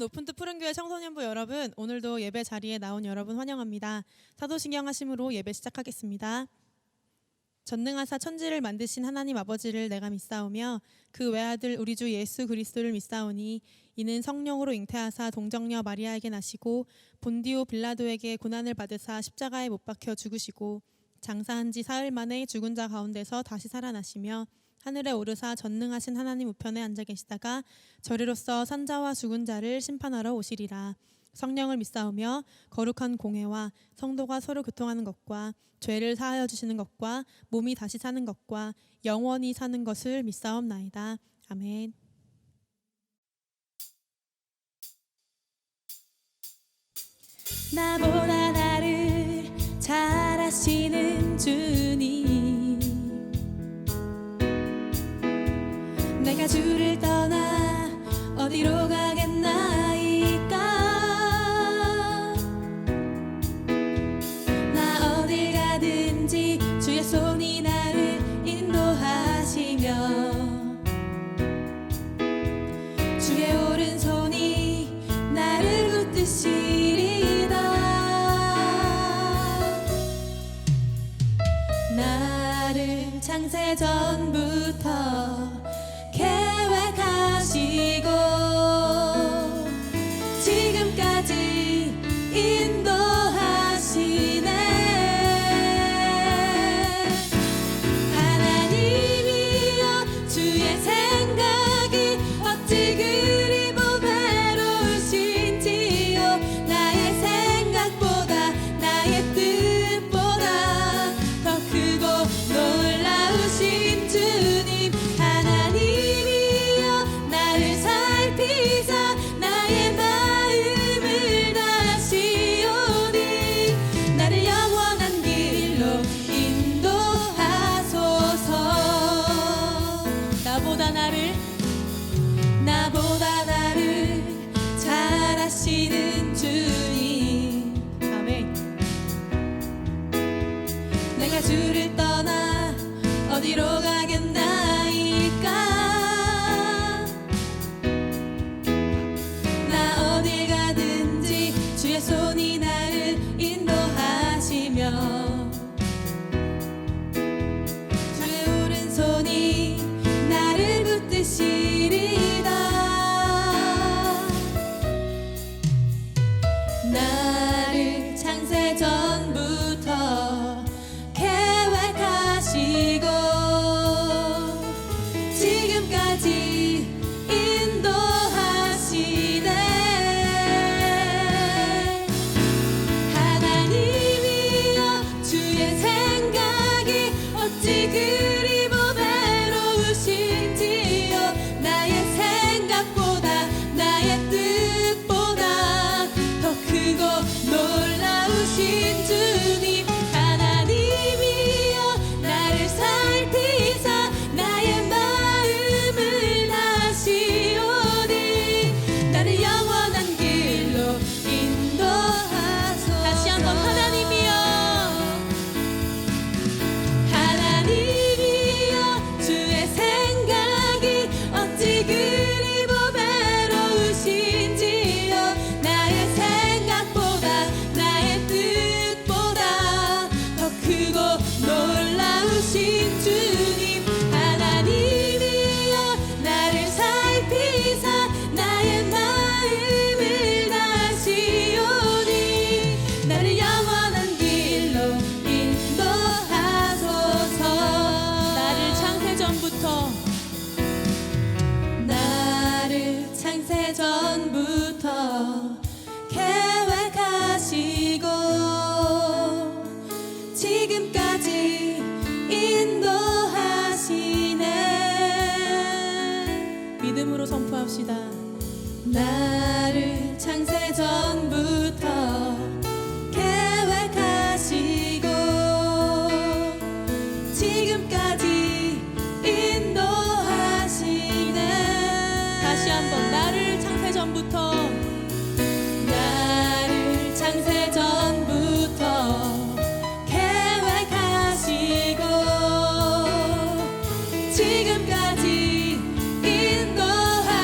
사랑하는 오픈트 푸른교회 청소년부 여러분, 오늘도 예배 자리에 나온 여러분 환영합니다. 사도신경 하심으로 예배 시작하겠습니다. 전능하사 천지를 만드신 하나님 아버지를 내가 믿사오며 그 외아들 우리 주 예수 그리스도를 믿사오니 이는 성령으로 잉태하사 동정녀 마리아에게 나시고 본디오 빌라도에게 고난을 받으사 십자가에 못 박혀 죽으시고 장사한 지 사흘 만에 죽은 자 가운데서 다시 살아나시며 하늘에 오르사 전능하신 하나님 우편에 앉아 계시다가 저리로서 산자와 죽은 자를 심판하러 오시리라. 성령을 믿사오며 거룩한 공회와 성도가 서로 교통하는 것과 죄를 사하여 주시는 것과 몸이 다시 사는 것과 영원히 사는 것을 믿사옵나이다. 아멘. 나보다 나를 잘 아시는 주님, 내가 주를 떠나 어디로 가겠나이까. 나 어딜 가든지 주의 손이 나를 인도하시며 주의 오른손이 나를 붙드시리다. 나를 창세 전부터 계획하시고 지금까지 인도하시네. 하나님이여 주의 생각이 어찌 그리 보배로우신지요. 나의 생각보다 나의 뜻보다 더 크고 놀라우신 주님. 하나님이여 나를 살피사 나의 마음을 다시오니 나를 영원한 길로 인도하소서. 나보다 나를 잘 아시는 주님. 아멘. 내가 주를 떠나 어디로 가겠나이까. 나 어딜 가든지 주의 손이 나를 인도하시며 주의 오른손이 나를 붙드시리다. 나를 창세 전부터 계획하시고 지금까지 인도하시네. 하나님이여 주의 생각이 어찌 그리 보배로우신지요. 나의 생각보다 나의 뜻보다 더 크고 놀라우신 주님. 하나님이여 나를 살피사 나의 마음을 다시오니 나를 영원한 길로 인도하소서. 다시 한번 하나님이여 주의 생각이 어찌 그리 보배로우신지요. 나의 생각보다 나의 뜻보다 더 크고 놀라우신 주님. 하나님이여 나를 살피사 나의 마음을 다시오니 나를 영원한 길로 인도하소서. 나를 창세 전부터 계획하시고 지금까지 인도하시네. 믿음으로 선포합시다. 나를 창세 전부터 계획하시고 지금까지 인도하시네. 다시 한번 나를 창세 전부터 계획하시고 지금까지 인도하시네.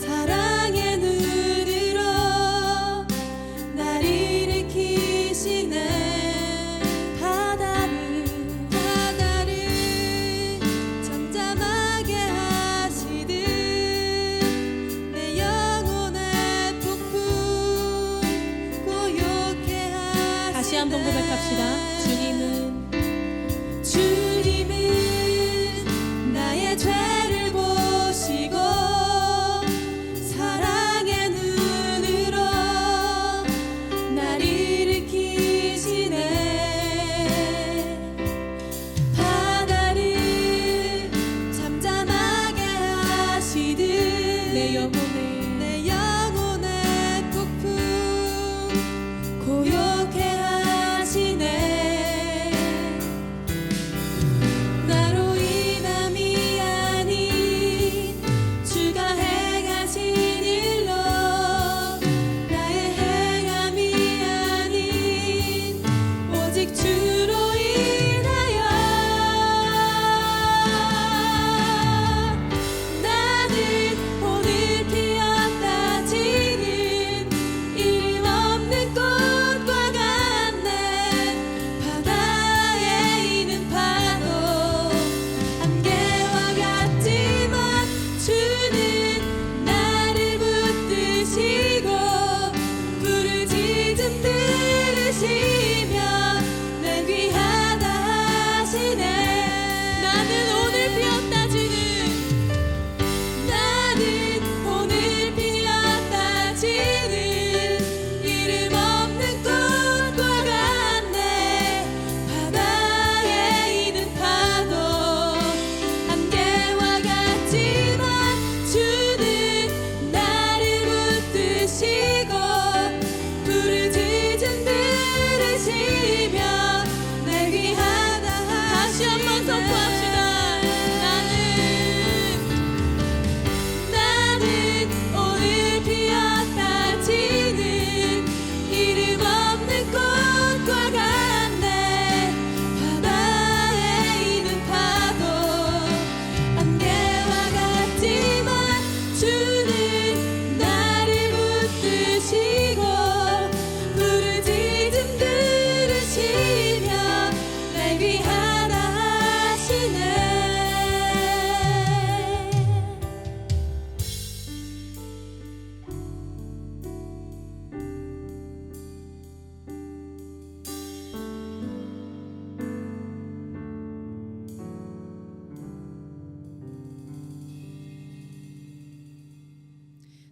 사랑의 눈으로 날 일으키시네. 바다를 잠잠하게 하시듯 내 영혼의 폭풍 고요케 하시네. 다시 한번 고백합시다. 주님은 나의 죄를 보시고 사랑의 눈으로 날 일으키시네. 바다를 잠잠하게 하시듯 내 영혼의 폭풍 고요케 하시네.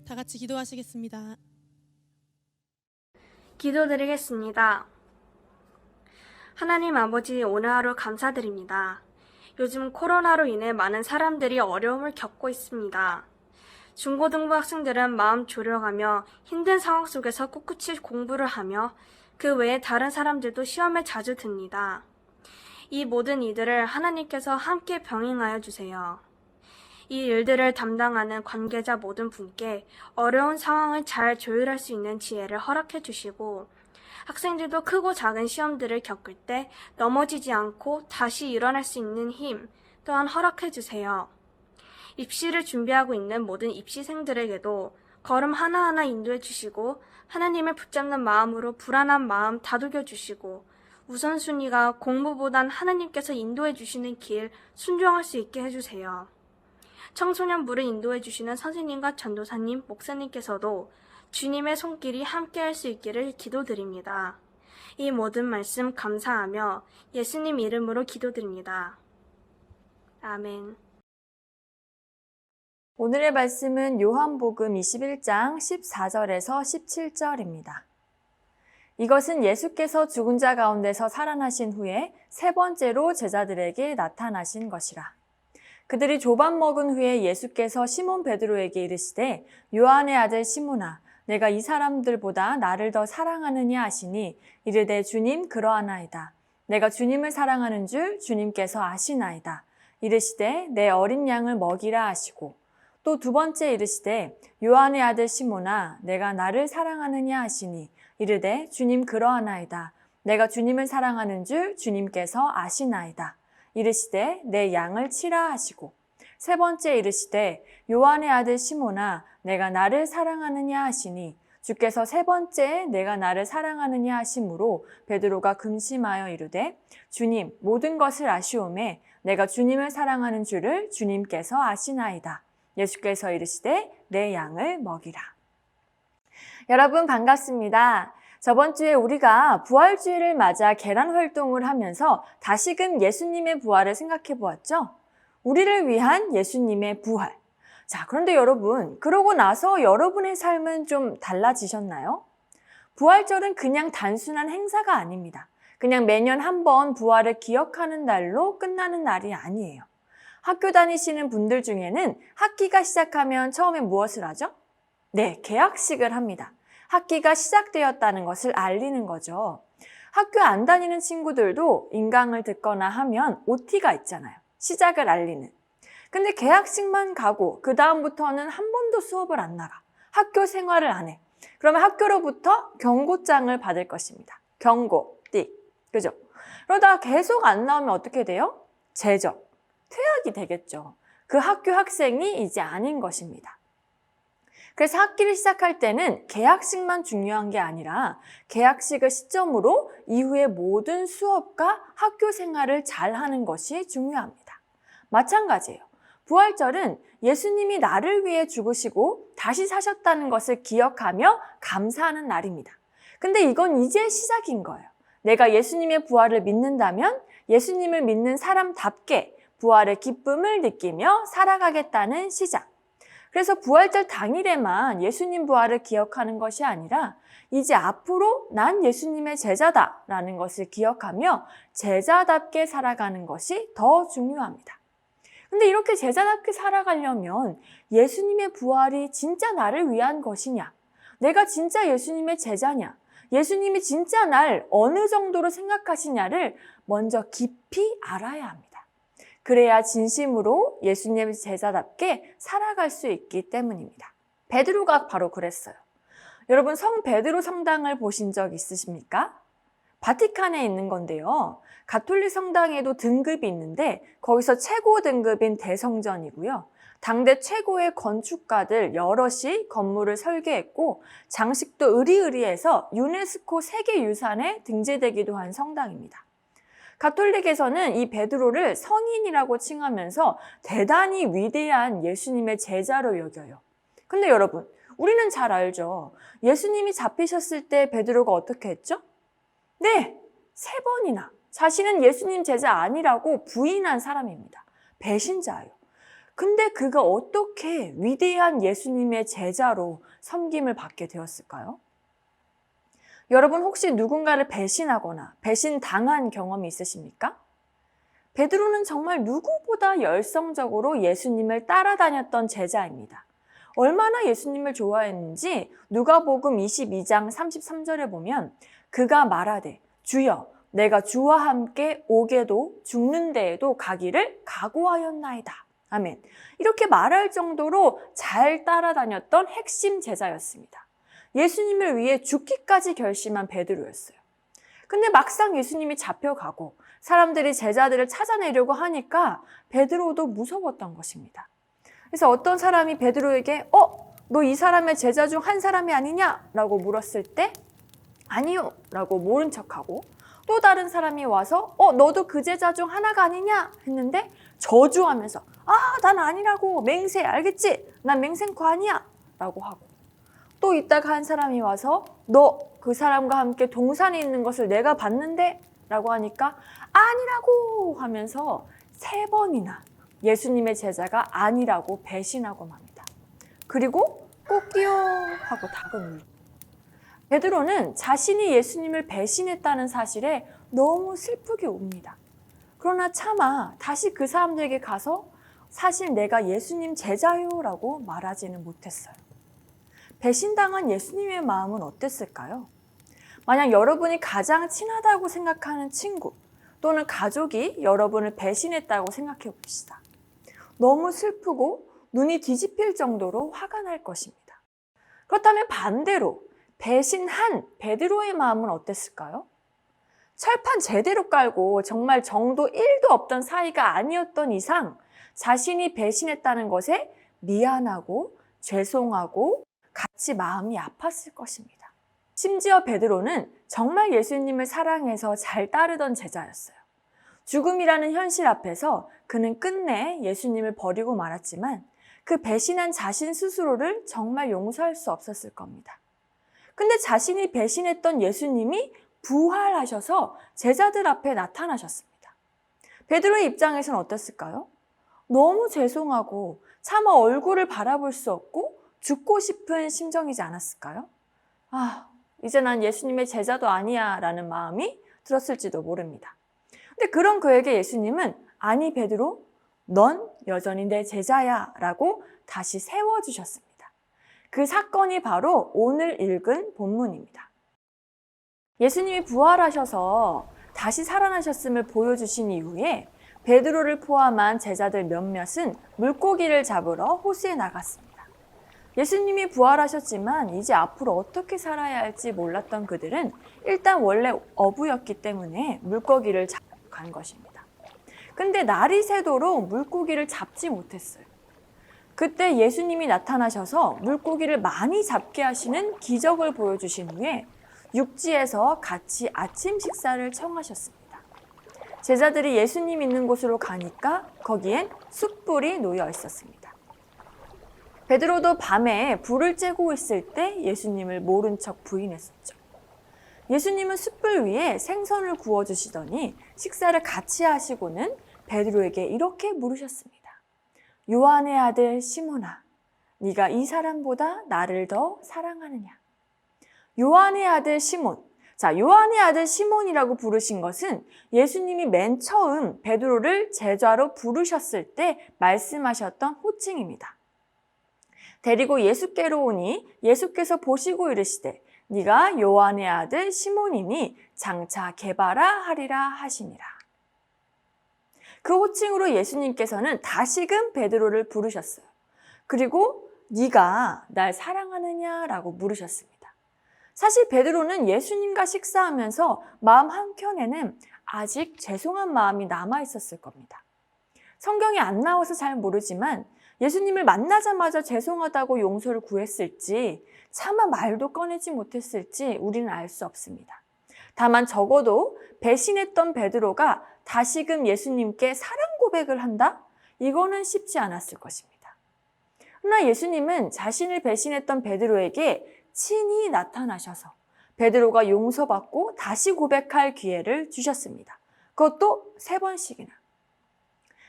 다 같이 기도하시겠습니다. 기도드리겠습니다. 하나님 아버지, 오늘 하루 감사드립니다. 요즘 코로나로 인해 많은 사람들이 어려움을 겪고 있습니다. 중고등부 학생들은 마음 졸여가며 힘든 상황 속에서 꿋꿋이 공부를 하며 그 외에 다른 사람들도 시험에 자주 듭니다. 이 모든 이들을 하나님께서 함께 병행하여 주세요. 이 일들을 담당하는 관계자 모든 분께 어려운 상황을 잘 조율할 수 있는 지혜를 허락해 주시고, 학생들도 크고 작은 시험들을 겪을 때 넘어지지 않고 다시 일어날 수 있는 힘 또한 허락해 주세요. 입시를 준비하고 있는 모든 입시생들에게도 걸음 하나하나 인도해 주시고, 하나님을 붙잡는 마음으로 불안한 마음 다독여 주시고, 우선순위가 공부보단 하나님께서 인도해 주시는 길 순종할 수 있게 해주세요. 청소년부를 인도해 주시는 선생님과 전도사님, 목사님께서도 주님의 손길이 함께할 수 있기를 기도드립니다. 이 모든 말씀 감사하며 예수님 이름으로 기도드립니다. 아멘. 오늘의 말씀은 요한복음 21장 14절에서 17절입니다. 이것은 예수께서 죽은 자 가운데서 살아나신 후에 세 번째로 제자들에게 나타나신 것이라. 그들이 조밥 먹은 후에 예수께서 시몬 베드로에게 이르시되, 요한의 아들 시몬아, 내가 이 사람들보다 나를 더 사랑하느냐 하시니, 이르되 주님 그러하나이다. 내가 주님을 사랑하는 줄 주님께서 아시나이다. 이르시되 내 어린 양을 먹이라 하시고, 또 두 번째 이르시되 요한의 아들 시몬아, 내가 나를 사랑하느냐 하시니, 이르되 주님 그러하나이다. 내가 주님을 사랑하는 줄 주님께서 아시나이다. 이르시되 내 양을 치라 하시고, 세 번째 이르시되 요한의 아들 시몬아 내가 나를 사랑하느냐 하시니 주께서 세 번째 내가 나를 사랑하느냐 하심으로 베드로가 근심하여 이르되 주님 모든 것을 아시오매 내가 주님을 사랑하는 줄을 주님께서 아시나이다. 예수께서 이르시되 내 양을 먹이라. 여러분 반갑습니다. 저번 주에 우리가 부활주일을 맞아 계란 활동을 하면서 다시금 예수님의 부활을 생각해 보았죠? 우리를 위한 예수님의 부활. 자, 그런데 여러분, 그러고 나서 여러분의 삶은 좀 달라지셨나요? 부활절은 그냥 단순한 행사가 아닙니다. 그냥 매년 한 번 부활을 기억하는 날로 끝나는 날이 아니에요. 학교 다니시는 분들 중에는 학기가 시작하면 처음에 무엇을 하죠? 네, 개학식을 합니다. 학기가 시작되었다는 것을 알리는 거죠. 학교 안 다니는 친구들도 인강을 듣거나 하면 OT가 있잖아요. 시작을 알리는. 근데 개학식만 가고 그 다음부터는 한 번도 수업을 안 나가. 학교 생활을 안 해. 그러면 학교로부터 경고장을 받을 것입니다. 경고, 띡. 그죠? 그러다가 계속 안 나오면 어떻게 돼요? 제적, 퇴학이 되겠죠. 그 학교 학생이 이제 아닌 것입니다. 그래서 학기를 시작할 때는 개학식만 중요한 게 아니라 개학식을 시점으로 이후의 모든 수업과 학교 생활을 잘 하는 것이 중요합니다. 마찬가지예요. 부활절은 예수님이 나를 위해 죽으시고 다시 사셨다는 것을 기억하며 감사하는 날입니다. 근데 이건 이제 시작인 거예요. 내가 예수님의 부활을 믿는다면 예수님을 믿는 사람답게 부활의 기쁨을 느끼며 살아가겠다는 시작. 그래서 부활절 당일에만 예수님 부활을 기억하는 것이 아니라 이제 앞으로 난 예수님의 제자다라는 것을 기억하며 제자답게 살아가는 것이 더 중요합니다. 근데 이렇게 제자답게 살아가려면 예수님의 부활이 진짜 나를 위한 것이냐? 내가 진짜 예수님의 제자냐? 예수님이 진짜 날 어느 정도로 생각하시냐를 먼저 깊이 알아야 합니다. 그래야 진심으로 예수님의 제자답게 살아갈 수 있기 때문입니다. 베드로가 바로 그랬어요. 여러분 성 베드로 성당을 보신 적 있으십니까? 바티칸에 있는 건데요. 가톨릭 성당에도 등급이 있는데 거기서 최고 등급인 대성전이고요. 당대 최고의 건축가들 여럿이 건물을 설계했고 장식도 의리의리해서 유네스코 세계유산에 등재되기도 한 성당입니다. 가톨릭에서는 이 베드로를 성인이라고 칭하면서 대단히 위대한 예수님의 제자로 여겨요. 근데 여러분, 우리는 잘 알죠. 예수님이 잡히셨을 때 베드로가 어떻게 했죠? 네, 3번이나 자신은 예수님 제자 아니라고 부인한 사람입니다. 배신자예요. 근데 그가 어떻게 위대한 예수님의 제자로 섬김을 받게 되었을까요? 여러분 혹시 누군가를 배신하거나 배신당한 경험이 있으십니까? 베드로는 정말 누구보다 열성적으로 예수님을 따라다녔던 제자입니다. 얼마나 예수님을 좋아했는지 누가복음 22장 33절에 보면 그가 말하되 주여 내가 주와 함께 오게도 죽는 데에도 가기를 각오하였나이다. 아멘. 이렇게 말할 정도로 잘 따라다녔던 핵심 제자였습니다. 예수님을 위해 죽기까지 결심한 베드로였어요. 근데 막상 예수님이 잡혀가고 사람들이 제자들을 찾아내려고 하니까 베드로도 무서웠던 것입니다. 그래서 어떤 사람이 베드로에게 너 이 사람의 제자 중 한 사람이 아니냐? 라고 물었을 때 아니요 라고 모른 척하고 또 다른 사람이 와서 너도 그 제자 중 하나가 아니냐? 했는데 저주하면서 난 아니라고 맹세 알겠지? 난 맹생코 아니야 라고 하고 또 이따가 한 사람이 와서 너 그 사람과 함께 동산에 있는 것을 내가 봤는데 라고 하니까 아니라고 하면서 3번이나 예수님의 제자가 아니라고 배신하고 맙니다. 그리고 꼭이요 하고 닭을 물고 베드로는 자신이 예수님을 배신했다는 사실에 너무 슬프게 웁니다. 그러나 차마 다시 그 사람들에게 가서 사실 내가 예수님 제자요 라고 말하지는 못했어요. 배신당한 예수님의 마음은 어땠을까요? 만약 여러분이 가장 친하다고 생각하는 친구 또는 가족이 여러분을 배신했다고 생각해 봅시다. 너무 슬프고 눈이 뒤집힐 정도로 화가 날 것입니다. 그렇다면 반대로 배신한 베드로의 마음은 어땠을까요? 철판 제대로 깔고 정말 정도 1도 없던 사이가 아니었던 이상 자신이 배신했다는 것에 미안하고 죄송하고 같이 마음이 아팠을 것입니다. 심지어 베드로는 정말 예수님을 사랑해서 잘 따르던 제자였어요. 죽음이라는 현실 앞에서 그는 끝내 예수님을 버리고 말았지만 그 배신한 자신 스스로를 정말 용서할 수 없었을 겁니다. 근데 자신이 배신했던 예수님이 부활하셔서 제자들 앞에 나타나셨습니다. 베드로의 입장에서는 어땠을까요? 너무 죄송하고 차마 얼굴을 바라볼 수 없고 죽고 싶은 심정이지 않았을까요? 이제 난 예수님의 제자도 아니야 라는 마음이 들었을지도 모릅니다. 근데 그런 그에게 예수님은 아니 베드로, 넌 여전히 내 제자야 라고 다시 세워주셨습니다. 그 사건이 바로 오늘 읽은 본문입니다. 예수님이 부활하셔서 다시 살아나셨음을 보여주신 이후에 베드로를 포함한 제자들 몇몇은 물고기를 잡으러 호수에 나갔습니다. 예수님이 부활하셨지만 이제 앞으로 어떻게 살아야 할지 몰랐던 그들은 일단 원래 어부였기 때문에 물고기를 잡으러 간 것입니다. 근데 날이 새도록 물고기를 잡지 못했어요. 그때 예수님이 나타나셔서 물고기를 많이 잡게 하시는 기적을 보여주신 후에 육지에서 같이 아침 식사를 청하셨습니다. 제자들이 예수님 있는 곳으로 가니까 거기엔 숯불이 놓여 있었습니다. 베드로도 밤에 불을 쬐고 있을 때 예수님을 모른 척 부인했었죠. 예수님은 숯불 위에 생선을 구워주시더니 식사를 같이 하시고는 베드로에게 이렇게 물으셨습니다. 요한의 아들 시몬아, 네가 이 사람보다 나를 더 사랑하느냐? 요한의 아들 시몬. 자, 요한의 아들 시몬이라고 부르신 것은 예수님이 맨 처음 베드로를 제자로 부르셨을 때 말씀하셨던 호칭입니다. 데리고 예수께로 오니 예수께서 보시고 이르시되 네가 요한의 아들 시몬이니 장차 게바라 하리라 하시니라. 그 호칭으로 예수님께서는 다시금 베드로를 부르셨어요. 그리고 네가 날 사랑하느냐라고 물으셨습니다. 사실 베드로는 예수님과 식사하면서 마음 한켠에는 아직 죄송한 마음이 남아 있었을 겁니다. 성경에 안 나와서 잘 모르지만 예수님을 만나자마자 죄송하다고 용서를 구했을지 차마 말도 꺼내지 못했을지 우리는 알 수 없습니다. 다만 적어도 배신했던 베드로가 다시금 예수님께 사랑 고백을 한다? 이거는 쉽지 않았을 것입니다. 그러나 예수님은 자신을 배신했던 베드로에게 친히 나타나셔서 베드로가 용서받고 다시 고백할 기회를 주셨습니다. 그것도 3번씩이나.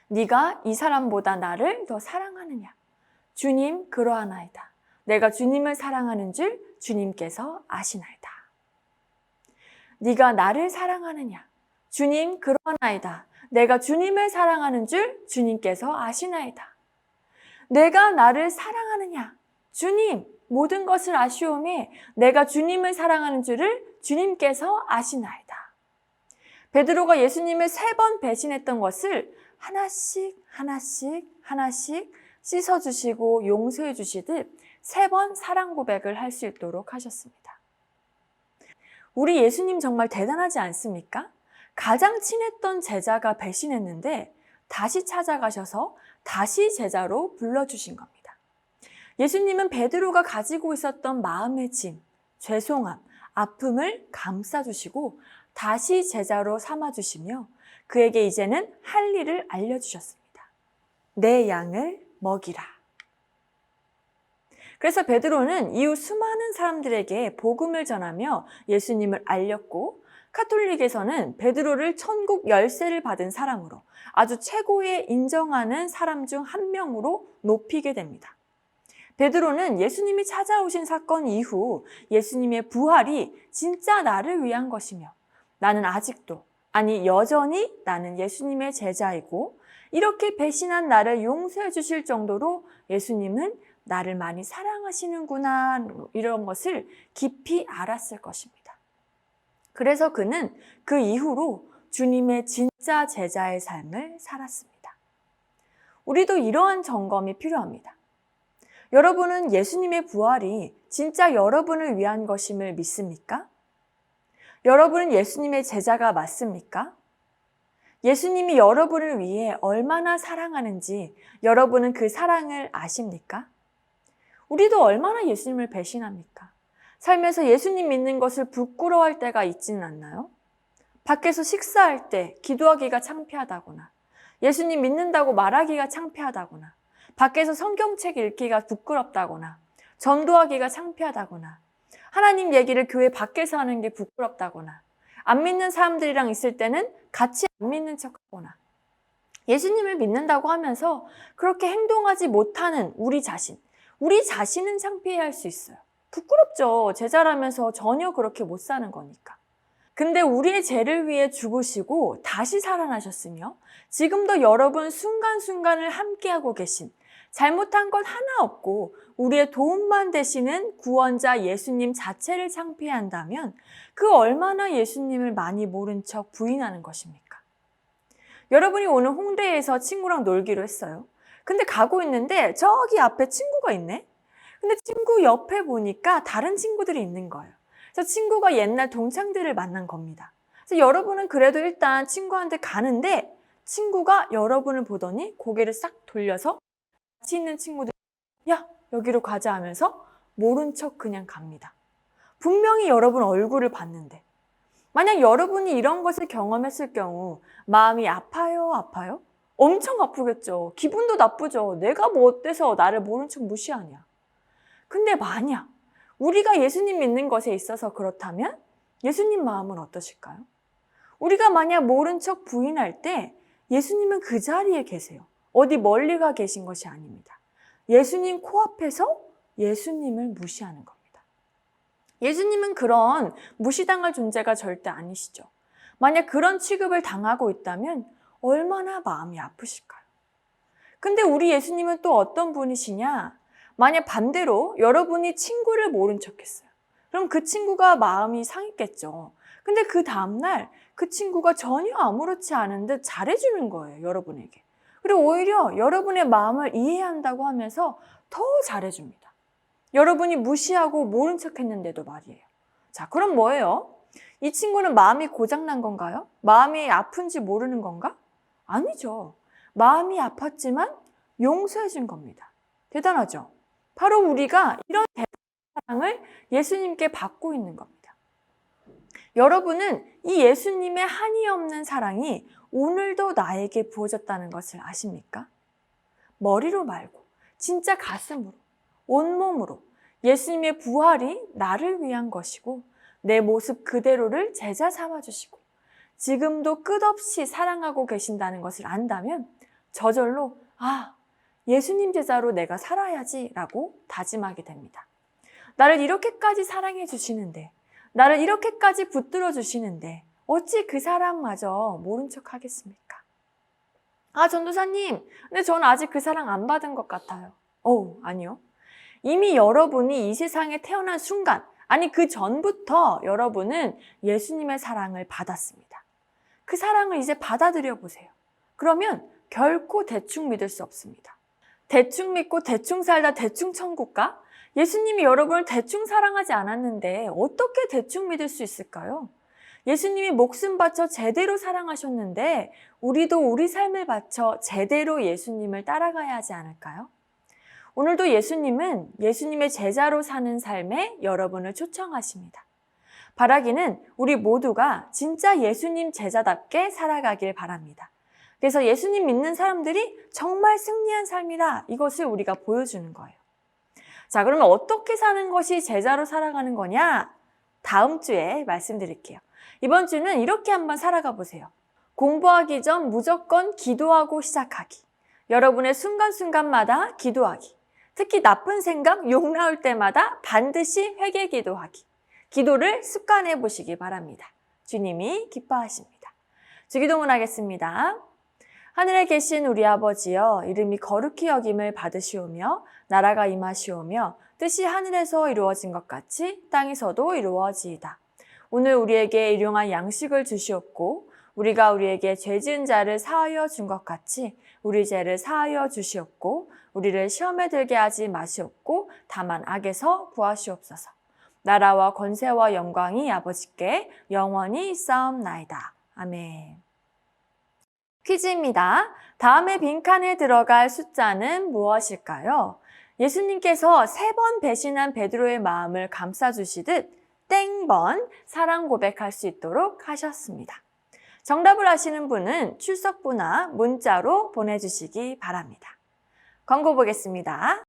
네가 이 사람보다 나를 더 사랑하느냐? 주님 그러하나이다. 내가 주님을 사랑하는 줄 주님께서 아시나이다. 네가 나를 사랑하느냐? 주님 그러하나이다. 내가 주님을 사랑하는 줄 주님께서 아시나이다. 내가 나를 사랑하느냐? 주님 모든 것을 아시오매 내가 주님을 사랑하는 줄을 주님께서 아시나이다. 베드로가 예수님을 3번 배신했던 것을 하나씩 씻어주시고 용서해 주시듯 3번 사랑 고백을 할 수 있도록 하셨습니다. 우리 예수님 정말 대단하지 않습니까? 가장 친했던 제자가 배신했는데 다시 찾아가셔서 다시 제자로 불러주신 겁니다. 예수님은 베드로가 가지고 있었던 마음의 짐, 죄송함, 아픔을 감싸주시고 다시 제자로 삼아주시며 그에게 이제는 할 일을 알려주셨습니다. 내 양을 먹이라. 그래서 베드로는 이후 수많은 사람들에게 복음을 전하며 예수님을 알렸고 카톨릭에서는 베드로를 천국 열쇠를 받은 사람으로 아주 최고의 인정하는 사람 중 한 명으로 높이게 됩니다. 베드로는 예수님이 찾아오신 사건 이후 예수님의 부활이 진짜 나를 위한 것이며 나는 아직도 여전히 나는 예수님의 제자이고 이렇게 배신한 나를 용서해 주실 정도로 예수님은 나를 많이 사랑하시는구나 이런 것을 깊이 알았을 것입니다. 그래서 그는 그 이후로 주님의 진짜 제자의 삶을 살았습니다. 우리도 이러한 점검이 필요합니다. 여러분은 예수님의 부활이 진짜 여러분을 위한 것임을 믿습니까? 여러분은 예수님의 제자가 맞습니까? 예수님이 여러분을 위해 얼마나 사랑하는지 여러분은 그 사랑을 아십니까? 우리도 얼마나 예수님을 배신합니까? 살면서 예수님 믿는 것을 부끄러워할 때가 있지는 않나요? 밖에서 식사할 때 기도하기가 창피하다거나, 예수님 믿는다고 말하기가 창피하다거나, 밖에서 성경책 읽기가 부끄럽다거나, 전도하기가 창피하다거나, 하나님 얘기를 교회 밖에서 하는 게 부끄럽다거나, 안 믿는 사람들이랑 있을 때는 같이 안 믿는 척하거나, 예수님을 믿는다고 하면서 그렇게 행동하지 못하는 우리 자신은 창피해할 수 있어요. 부끄럽죠. 제자라면서 전혀 그렇게 못 사는 거니까. 근데 우리의 죄를 위해 죽으시고 다시 살아나셨으며 지금도 여러분 순간순간을 함께하고 계신, 잘못한 것 하나 없고 우리의 도움만 되시는 구원자 예수님 자체를 창피한다면 그 얼마나 예수님을 많이 모른 척 부인하는 것입니까? 여러분이 오늘 홍대에서 친구랑 놀기로 했어요. 근데 가고 있는데 저기 앞에 친구가 있네? 근데 친구 옆에 보니까 다른 친구들이 있는 거예요. 그래서 친구가 옛날 동창들을 만난 겁니다. 그래서 여러분은 그래도 일단 친구한테 가는데 친구가 여러분을 보더니 고개를 싹 돌려서 같이 있는 친구들, 야, 여기로 가자 하면서 모른 척 그냥 갑니다. 분명히 여러분 얼굴을 봤는데. 만약 여러분이 이런 것을 경험했을 경우 마음이 아파요? 엄청 아프겠죠. 기분도 나쁘죠. 내가 뭐 어때서 나를 모른 척 무시하냐. 근데 만약 우리가 예수님 믿는 것에 있어서 그렇다면 예수님 마음은 어떠실까요? 우리가 만약 모른 척 부인할 때 예수님은 그 자리에 계세요. 어디 멀리 가 계신 것이 아닙니다. 예수님 코앞에서 예수님을 무시하는 겁니다. 예수님은 그런 무시당할 존재가 절대 아니시죠. 만약 그런 취급을 당하고 있다면 얼마나 마음이 아프실까요? 근데 우리 예수님은 또 어떤 분이시냐? 만약 반대로 여러분이 친구를 모른 척 했어요. 그럼 그 친구가 마음이 상했겠죠. 근데 그 다음날 그 친구가 전혀 아무렇지 않은 듯 잘해주는 거예요, 여러분에게. 그리고 오히려 여러분의 마음을 이해한다고 하면서 더 잘해줍니다. 여러분이 무시하고 모른 척 했는데도 말이에요. 자, 그럼 뭐예요? 이 친구는 마음이 고장난 건가요? 마음이 아픈지 모르는 건가? 아니죠. 마음이 아팠지만 용서해 준 겁니다. 대단하죠? 바로 우리가 이런 사랑을 예수님께 받고 있는 겁니다. 여러분은 이 예수님의 한이 없는 사랑이 오늘도 나에게 부어졌다는 것을 아십니까? 머리로 말고 진짜 가슴으로, 온몸으로 예수님의 부활이 나를 위한 것이고 내 모습 그대로를 제자 삼아주시고 지금도 끝없이 사랑하고 계신다는 것을 안다면 저절로 예수님 제자로 내가 살아야지 라고 다짐하게 됩니다. 나를 이렇게까지 사랑해 주시는데, 나를 이렇게까지 붙들어 주시는데 어찌 그 사랑마저 모른 척 하겠습니까? 전도사님, 근데 저는 아직 그 사랑 안 받은 것 같아요. 아니요. 이미 여러분이 이 세상에 태어난 순간, 아니 그 전부터 여러분은 예수님의 사랑을 받았습니다. 그 사랑을 이제 받아들여 보세요. 그러면 결코 대충 믿을 수 없습니다. 대충 믿고 대충 살다 대충 천국 가? 예수님이 여러분을 대충 사랑하지 않았는데 어떻게 대충 믿을 수 있을까요? 예수님이 목숨 바쳐 제대로 사랑하셨는데 우리도 우리 삶을 바쳐 제대로 예수님을 따라가야 하지 않을까요? 오늘도 예수님은 예수님의 제자로 사는 삶에 여러분을 초청하십니다. 바라기는 우리 모두가 진짜 예수님 제자답게 살아가길 바랍니다. 그래서 예수님 믿는 사람들이 정말 승리한 삶이라 이것을 우리가 보여주는 거예요. 자, 그러면 어떻게 사는 것이 제자로 살아가는 거냐? 다음 주에 말씀드릴게요. 이번 주는 이렇게 한번 살아가 보세요. 공부하기 전 무조건 기도하고 시작하기. 여러분의 순간순간마다 기도하기. 특히 나쁜 생각, 욕 나올 때마다 반드시 회개 기도하기. 기도를 습관해 보시기 바랍니다. 주님이 기뻐하십니다. 주기도문 하겠습니다. 하늘에 계신 우리 아버지여, 이름이 거룩히 여김을 받으시오며 나라가 임하시오며 뜻이 하늘에서 이루어진 것 같이 땅에서도 이루어지이다. 오늘 우리에게 일용할 양식을 주시옵고 우리가 우리에게 죄 지은 자를 사하여 준 것 같이 우리 죄를 사하여 주시옵고 우리를 시험에 들게 하지 마시옵고 다만 악에서 구하시옵소서. 나라와 권세와 영광이 아버지께 영원히 있사옵나이다. 아멘. 퀴즈입니다. 다음에 빈칸에 들어갈 숫자는 무엇일까요? 예수님께서 3번 배신한 베드로의 마음을 감싸주시듯 땡번 사랑 고백할 수 있도록 하셨습니다. 정답을 아시는 분은 출석부나 문자로 보내주시기 바랍니다. 광고 보겠습니다.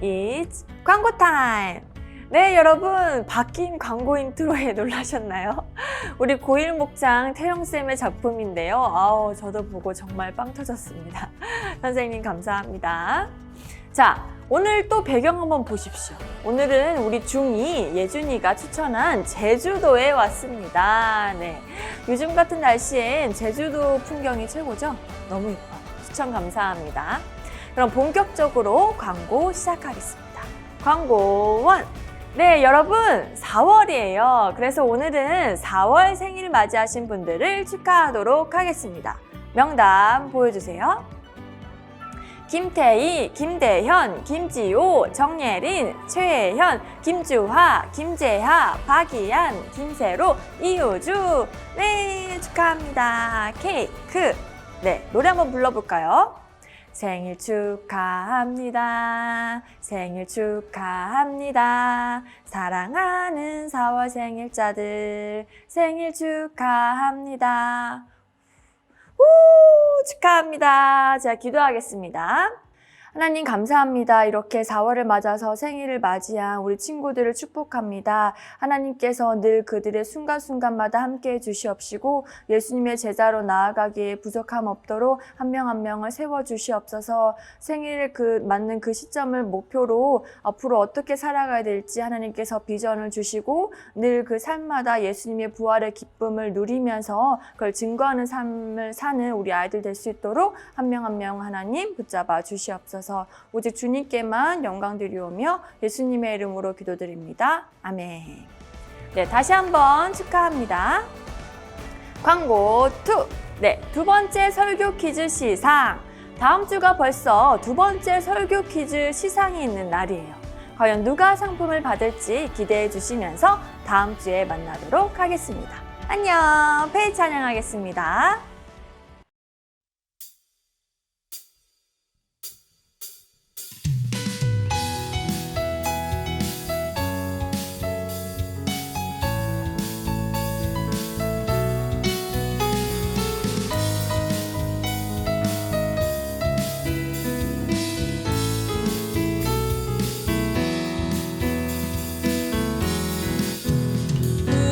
It's 광고 타임! 네, 여러분, 바뀐 광고 인트로에 놀라셨나요? 우리 고1 목장 태영쌤의 작품인데요. 아우, 저도 보고 정말 빵 터졌습니다. 선생님, 감사합니다. 자, 오늘 또 배경 한번 보십시오. 오늘은 우리 중2 예준이가 추천한 제주도에 왔습니다. 네, 요즘 같은 날씨엔 제주도 풍경이 최고죠? 너무 예뻐요. 추천 감사합니다. 그럼 본격적으로 광고 시작하겠습니다. 광고 1! 네, 여러분 4월이에요. 그래서 오늘은 4월 생일 맞이하신 분들을 축하하도록 하겠습니다. 명단 보여주세요. 김태희, 김대현, 김지호, 정예린, 최혜현, 김주하, 김재하, 박이안, 김세로, 이효주. 네, 축하합니다. 케이크. 네, 노래 한번 불러볼까요? 생일 축하합니다. 생일 축하합니다. 사랑하는 4월 생일자들 생일 축하합니다. 우, 축하합니다. 제가 기도하겠습니다. 하나님 감사합니다. 이렇게 4월을 맞아서 생일을 맞이한 우리 친구들을 축복합니다. 하나님께서 늘 그들의 순간순간마다 함께해 주시옵시고 예수님의 제자로 나아가기에 부족함 없도록 한 명 한 명을 세워주시옵소서. 생일에 맞는 그 시점을 목표로 앞으로 어떻게 살아가야 될지 하나님께서 비전을 주시고 늘 그 삶마다 예수님의 부활의 기쁨을 누리면서 그걸 증거하는 삶을 사는 우리 아이들 될 수 있도록 한 명 한 명 하나님 붙잡아 주시옵소서. 오직 주님께만 영광 드리오며 예수님의 이름으로 기도드립니다. 아멘. 네, 다시 한번 축하합니다. 광고 2. 네, 2번째 설교 퀴즈 시상. 다음 주가 벌써 2번째 설교 퀴즈 시상이 있는 날이에요. 과연 누가 상품을 받을지 기대해 주시면서 다음 주에 만나도록 하겠습니다. 안녕. 페이 찬양하겠습니다.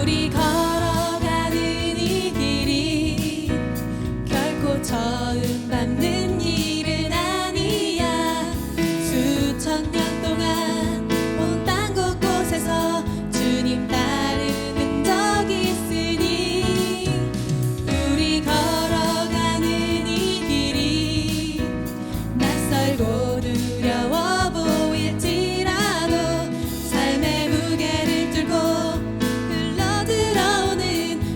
우리 걸어가는 이 길이 결코 처음 밟는 일은 아니야. 수천 년 동안 온 땅 곳곳에서 주님 따르는 적이 있으니 우리 걸어가는 이 길이 낯설고 두려워 보일지라도 삶의 무게를 뚫고 흘러들어오는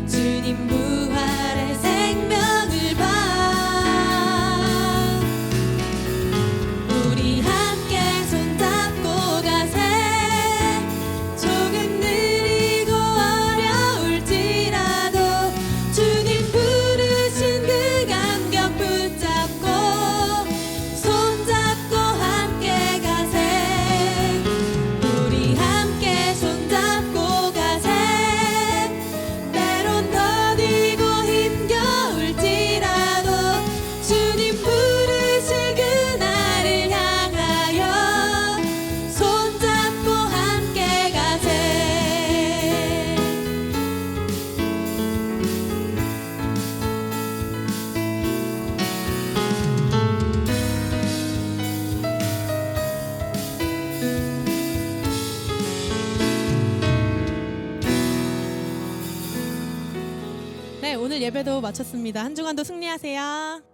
주님 부활의 생명을 봐. 우리 함께 손잡고 가세. 조금 느리고 어려울지라도 주님 부르신 그 감격 붙잡고 손잡고 함께 가세. 우리 함께 손잡고 가세. 때론 더디고 힘겨울지라도 주님 부르실 그날을 향하여 손잡고 함께 가세. 네, 오늘 예배도 마쳤습니다. 한 주간도 승리하세요.